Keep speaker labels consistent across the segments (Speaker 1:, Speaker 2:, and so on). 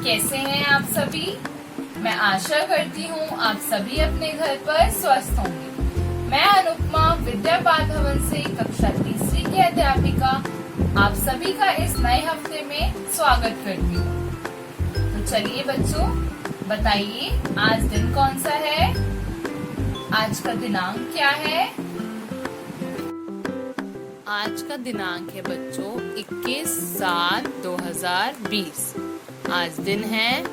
Speaker 1: कैसे हैं आप सभी। मैं आशा करती हूँ आप सभी अपने घर पर स्वस्थ होंगे। मैं अनुपमा विद्या भवन से कक्षा तीसरी की अध्यापिका आप सभी का इस नए हफ्ते में स्वागत करती हूँ। तो चलिए बच्चों, बताइए आज दिन कौन सा है, आज का दिनांक क्या है। आज का दिनांक है बच्चों 21/7/2020। आज दिन है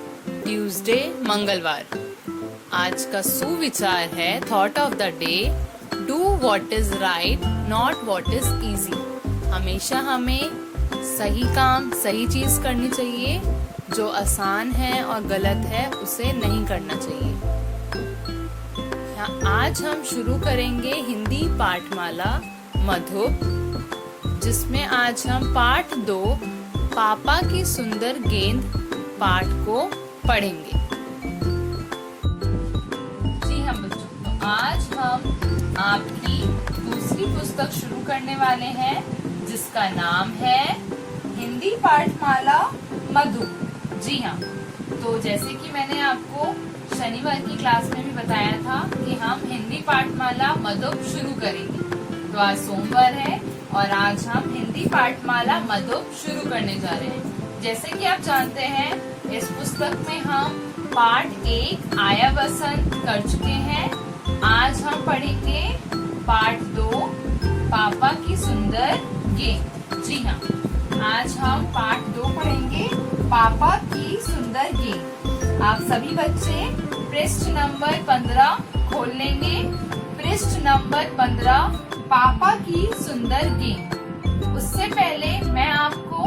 Speaker 1: ट्यूसडे, मंगलवार। आज का सुविचार है thought of the day, do what is right not what is easy. हमेशा हमें सही काम सही चीज करनी चाहिए, जो आसान है और गलत है उसे नहीं करना चाहिए। आज हम शुरू करेंगे हिंदी पाठमाला मधुप, जिसमें आज हम पाठ 2 पापा की सुंदर गेंद पाठ को पढ़ेंगे। जी हाँ बच्चों, तो आज हम आपकी दूसरी पुस्तक शुरू करने वाले हैं, जिसका नाम है हिंदी पाठमाला मधुप। जी हाँ, तो जैसे कि मैंने आपको शनिवार की क्लास में भी बताया था कि हम हिंदी पाठमाला मधुप शुरू करेंगे। तो आज सोमवार है और आज हम हिंदी पाठमाला मधुप शुरू करने जा रहे हैं। जैसे कि आप जानते हैं, इस पुस्तक में हम पाठ 1 आया बसंत कर चुके हैं। आज हम पढ़ेंगे पाठ 2 पापा की सुंदर गेंद। जी हाँ, आज हम पाठ 2 पढ़ेंगे पापा की सुंदर गेंद। आप सभी बच्चे पृष्ठ नंबर 15 खोल लेंगे। पृष्ठ नंबर 15 पापा की सुंदर गेंद। उससे पहले मैं आपको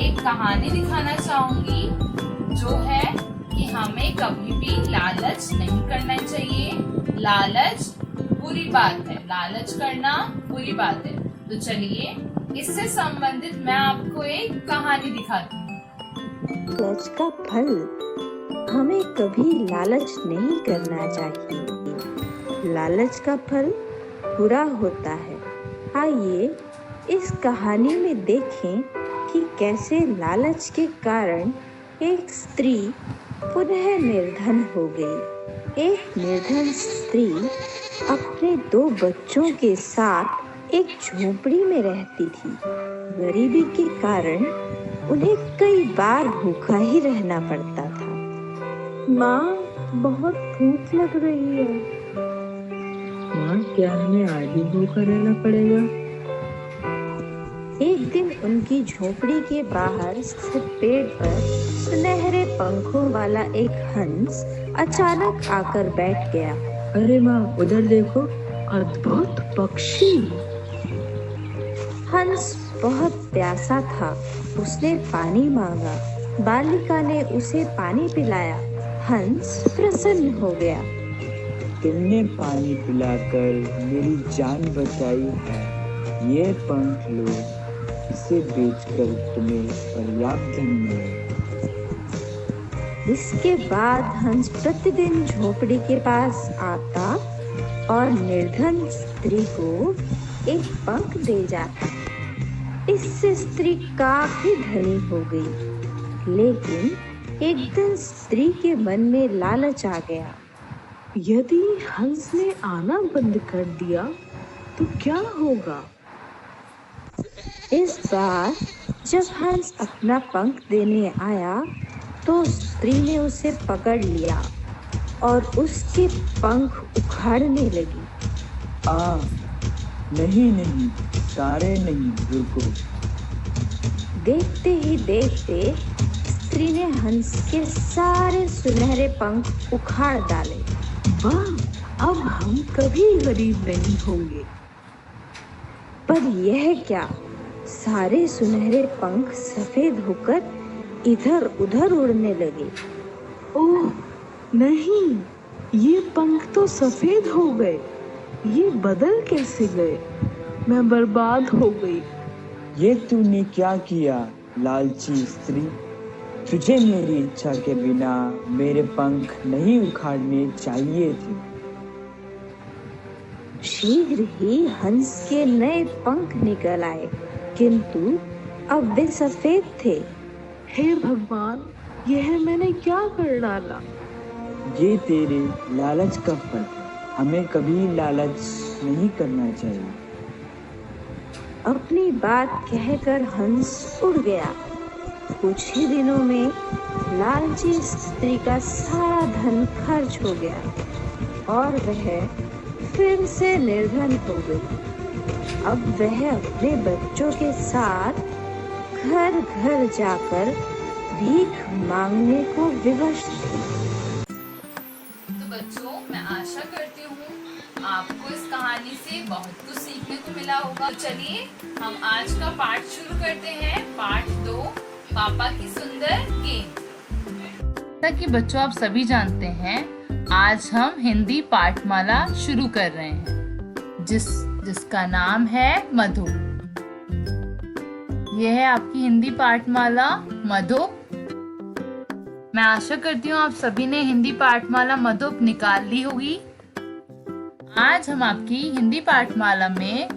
Speaker 1: एक कहानी दिखाना चाहूंगी, जो है कि हमें कभी भी लालच नहीं करना चाहिए। लालच बुरी बात है, लालच करना बुरी बात है। तो चलिए, इससे संबंधित मैं आपको एक कहानी दिखाती हूँ।
Speaker 2: लालच का फल, हमें कभी लालच नहीं करना चाहिए। लालच का फल बुरा होता है। आइए इस कहानी में देखें कि कैसे लालच के कारण एक स्त्री पुनः निर्धन हो गई। एक निर्धन स्त्री अपने 2 बच्चों के साथ एक झोपड़ी में रहती थी। गरीबी के कारण उन्हें कई बार भूखा ही रहना पड़ता था। माँ, बहुत भूख लग रही है।
Speaker 3: माँ, क्या हमें आज भी भूखा रहना पड़ेगा?
Speaker 2: एक दिन उनकी झोपड़ी के बाहर स्थित पेड़ पर सुनहरे पंखों वाला एक हंस अचानक आकर बैठ गया।
Speaker 3: अरे माँ, उधर देखो, अद्भुत पक्षी।
Speaker 2: हंस बहुत प्यासा था। उसने पानी मांगा। बालिका ने उसे पानी पिलाया। हंस प्रसन्न हो गया।
Speaker 4: तुमने पानी पिलाकर मेरी जान बचाई है। ये पंख लो, इसे बेचकर तुम्हें पर्याप्त धन मिलेगा।
Speaker 2: इसके बाद हंस प्रतिदिन झोपड़ी के पास आता और निर्धन स्त्री को एक पंख दे जाता। इससे स्त्री काफी धनी हो गई। लेकिन एक दिन स्त्री के मन में लालच आ गया।
Speaker 3: यदि हंस ने आना बंद कर दिया तो क्या होगा?
Speaker 2: इस बार जब हंस अपना पंख देने आया तो स्त्री ने उसे पकड़ लिया और उसके पंख उखाड़ने लगी।
Speaker 4: नहीं, सारे नहीं, रुको।
Speaker 2: देखते ही देखते स्त्री ने हंस के सारे सुनहरे पंख उखाड़ डाले।
Speaker 3: वाह, अब हम कभी गरीब नहीं होंगे।
Speaker 2: पर यह क्या, सारे सुनहरे पंख सफेद होकर इधर उधर उड़ने लगे।
Speaker 3: ओह नहीं, ये पंख तो सफेद हो गए। ये बदल कैसे गए? मैं बर्बाद हो गई।
Speaker 4: ये तूने क्या किया लालची स्त्री? तुझे मेरी इच्छा के बिना मेरे पंख नहीं उखाड़ने चाहिए थे।
Speaker 2: शीघ्र ही हंस के नए पंख निकल आए, किंतु अब वे सफेद थे।
Speaker 3: हे भगवान, यह मैंने क्या कर डाला?
Speaker 4: ये तेरे लालच का फल है। हमें कभी लालच नहीं करना चाहिए।
Speaker 2: अपनी बात कहकर हंस उड़ गया। कुछ ही दिनों में लालची स्त्री का सारा धन खर्च हो गया और वह फिर से निर्धन हो गई। अब वह अपने बच्चों के साथ घर घर जाकर भीख मांगने को विवश थी।
Speaker 1: तो बच्चों, मैं आशा करती हूँ आपको इस कहानी से बहुत कुछ सीखने को मिला होगा। तो चलिए हम आज का पाठ शुरू करते हैं। पाठ 2, पापा की सुंदर गेंद। जैसा कि बच्चों आप सभी जानते हैं, आज हम हिंदी पाठमाला शुरू कर रहे हैं जिसका नाम है मधु। यह है आपकी हिंदी पाठमाला मधु। मैं आशा करती हूँ आप सभी ने हिंदी पाठमाला मधु निकाल ली होगी। आज हम आपकी हिंदी पाठमाला में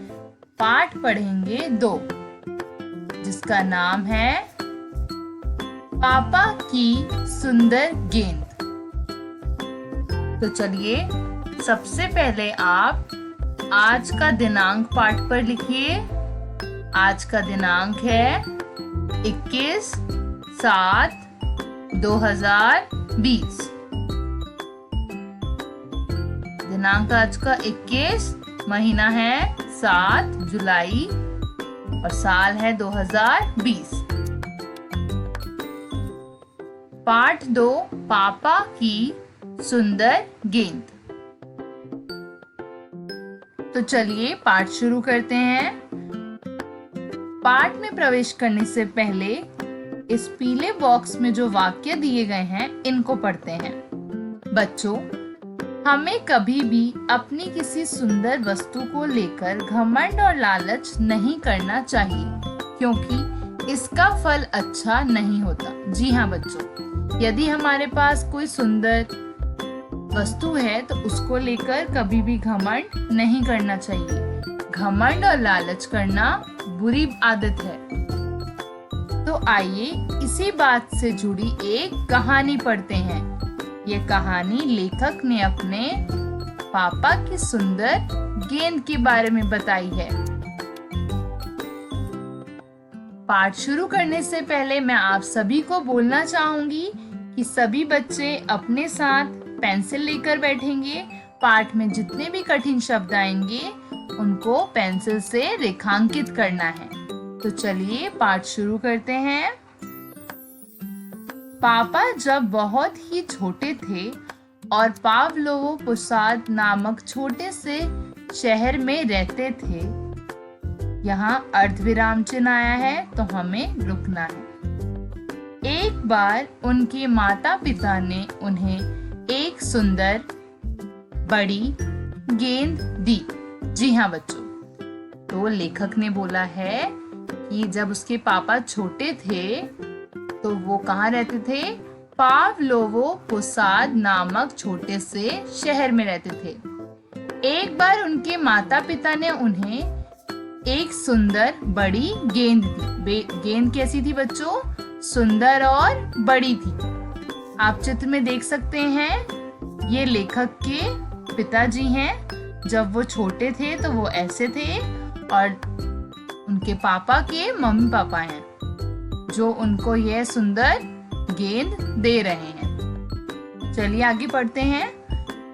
Speaker 1: पाठ पढ़ेंगे 2, जिसका नाम है पापा की सुंदर गेंद। तो चलिए सबसे पहले आप आज का दिनांक पाठ पर लिखिए। आज का दिनांक है 21/7/2020। दिनांक आज का 21, महीना है 7 जुलाई और साल है 2020। पाठ 2, पापा की सुंदर गेंद। तो चलिए पाठ शुरू करते हैं। पाठ में प्रवेश करने से पहले इस पीले बॉक्स में जो वाक्य दिए गए हैं इनको पढ़ते हैं। बच्चों, हमें कभी भी अपनी किसी सुंदर वस्तु को लेकर घमंड और लालच नहीं करना चाहिए, क्योंकि इसका फल अच्छा नहीं होता। जी हाँ बच्चों, यदि हमारे पास कोई सुंदर वस्तु है तो उसको लेकर कभी भी घमंड नहीं करना चाहिए। घमंड और लालच करना बुरी आदत है। तो आइए इसी बात से जुड़ी एक कहानी पढ़ते हैं। ये कहानी लेखक ने अपने पापा की सुंदर गेंद के बारे में बताई है। पाठ शुरू करने से पहले मैं आप सभी को बोलना चाहूंगी कि सभी बच्चे अपने साथ पेंसिल लेकर बैठेंगे। पाठ में जितने भी कठिन शब्द आएंगे उनको पेंसिल से रेखांकित करना है। तो चलिए पाठ शुरू करते हैं। पापा जब बहुत ही छोटे थे और पावलोव पोसाद नामक छोटे से शहर में रहते थे। यहाँ अर्धविराम चिन्ह आया है तो हमें रुकना है। एक बार उनके माता पिता ने उन्हें एक सुंदर बड़ी गेंद दी। जी हाँ बच्चों, तो लेखक ने बोला है कि जब उसके पापा छोटे थे तो वो कहाँ रहते थे? पावलोव पोसाद नामक छोटे से शहर में रहते थे। एक बार उनके माता पिता ने उन्हें एक सुंदर बड़ी गेंद दी। गेंद कैसी थी बच्चों? सुंदर और बड़ी थी। आप चित्र में देख सकते हैं, ये लेखक के पिताजी हैं। जब वो छोटे थे तो वो ऐसे थे और उनके पापा के मम्मी पापा हैं जो उनको यह सुंदर गेंद दे रहे हैं। चलिए आगे पढ़ते हैं।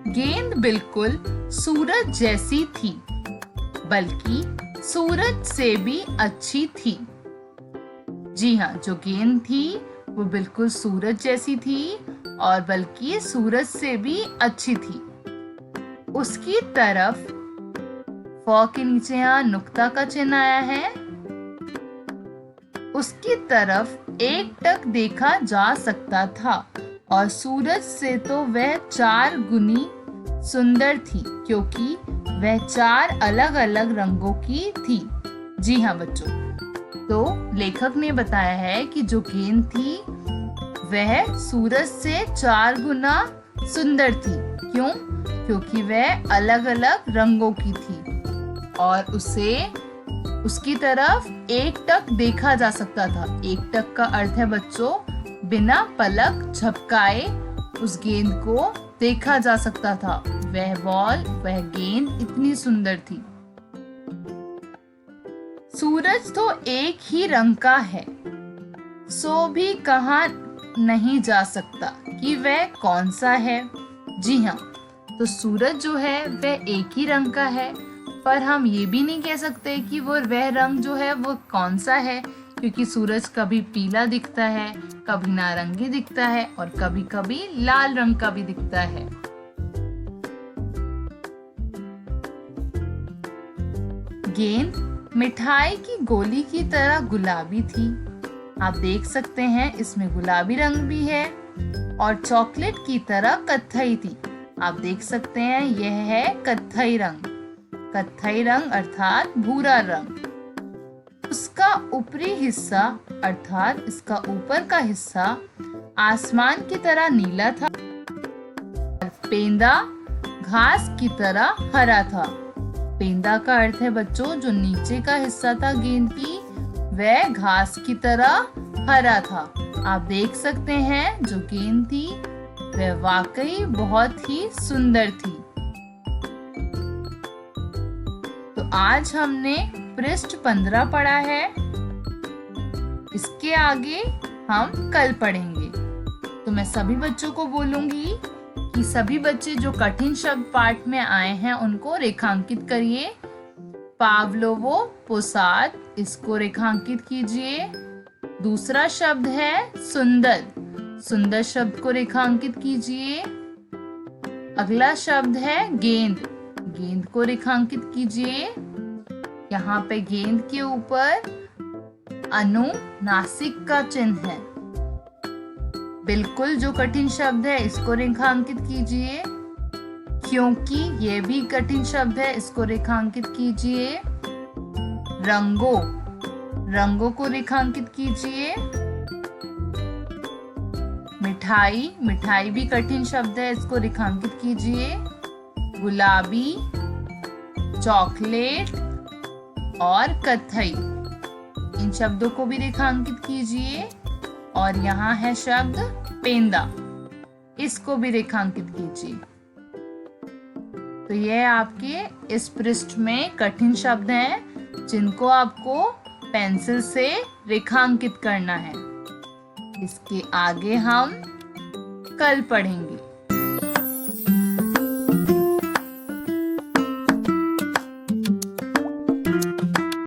Speaker 1: गेंद बिल्कुल सूरज जैसी थी, बल्कि सूरज से भी अच्छी थी। जी हाँ, जो गेंद थी वो बिल्कुल सूरज जैसी थी और बल्कि सूरज से भी अच्छी थी। उसकी तरफ फ के नीचे यहाँ नुक्ता का चिन्ह आया है। उसकी तरफ एक टक देखा जा सकता था और सूरज से तो वह 4 गुनी सुंदर थी, क्योंकि वह 4 अलग अलग रंगों की थी। जी हाँ बच्चों, तो लेखक ने बताया है कि जो गेंद थी वह सूरज से 4 गुना सुंदर थी। क्यों? क्योंकि वह अलग अलग रंगों की थी और उसकी तरफ एक टक देखा जा सकता था। एक टक का अर्थ है बच्चों बिना पलक झपकाए उस गेंद को देखा जा सकता था। वह बॉल, वह गेंद इतनी सुंदर थी। सूरज तो एक ही रंग का है, सो भी कहा नहीं जा सकता कि वह कौन सा है। जी हाँ, तो सूरज जो है वह एक ही रंग का है, पर हम ये भी नहीं कह सकते कि वह रंग जो है वो कौन सा है, क्योंकि सूरज कभी पीला दिखता है, कभी नारंगी दिखता है और कभी कभी लाल रंग का भी दिखता है। गेंद मिठाई की गोली की तरह गुलाबी थी। आप देख सकते हैं इसमें गुलाबी रंग भी है और चॉकलेट की तरह कत्थई थी। आप देख सकते हैं यह है कत्थई रंग। कत्थई रंग अर्थात भूरा रंग। उसका ऊपरी हिस्सा अर्थात इसका ऊपर का हिस्सा आसमान की तरह नीला था और पेंदा घास की तरह हरा था। पेंदा का अर्थ है बच्चों जो नीचे का हिस्सा था गेंद की, वह घास की तरह हरा था। आप देख सकते हैं जो गेंद थी वह वाकई बहुत ही सुंदर थी। तो आज हमने पृष्ठ 15 पढ़ा है। इसके आगे हम कल पढ़ेंगे। तो मैं सभी बच्चों को बोलूंगी कि सभी बच्चे जो कठिन शब्द पाठ में आए हैं उनको रेखांकित करिए। पावलोवो पोसाद, इसको रेखांकित कीजिए। दूसरा शब्द है सुंदर। सुंदर शब्द को रेखांकित कीजिए। अगला शब्द है गेंद। गेंद को रेखांकित कीजिए। यहाँ पे गेंद के ऊपर अनुनासिक का चिन्ह है। बिल्कुल जो कठिन शब्द है इसको रेखांकित कीजिए। क्योंकि ये भी कठिन शब्द है, इसको रेखांकित कीजिए। रंगों, रंगों को रेखांकित कीजिए। मिठाई, मिठाई भी कठिन शब्द है, इसको रेखांकित कीजिए। गुलाबी, चॉकलेट और कत्थई, इन शब्दों को भी रेखांकित कीजिए। और यहाँ है शब्द पेंदा, इसको भी रेखांकित कीजिए। तो यह आपके इस पृष्ठ में कठिन शब्द हैं जिनको आपको पेंसिल से रेखांकित करना है। इसके आगे हम कल पढ़ेंगे।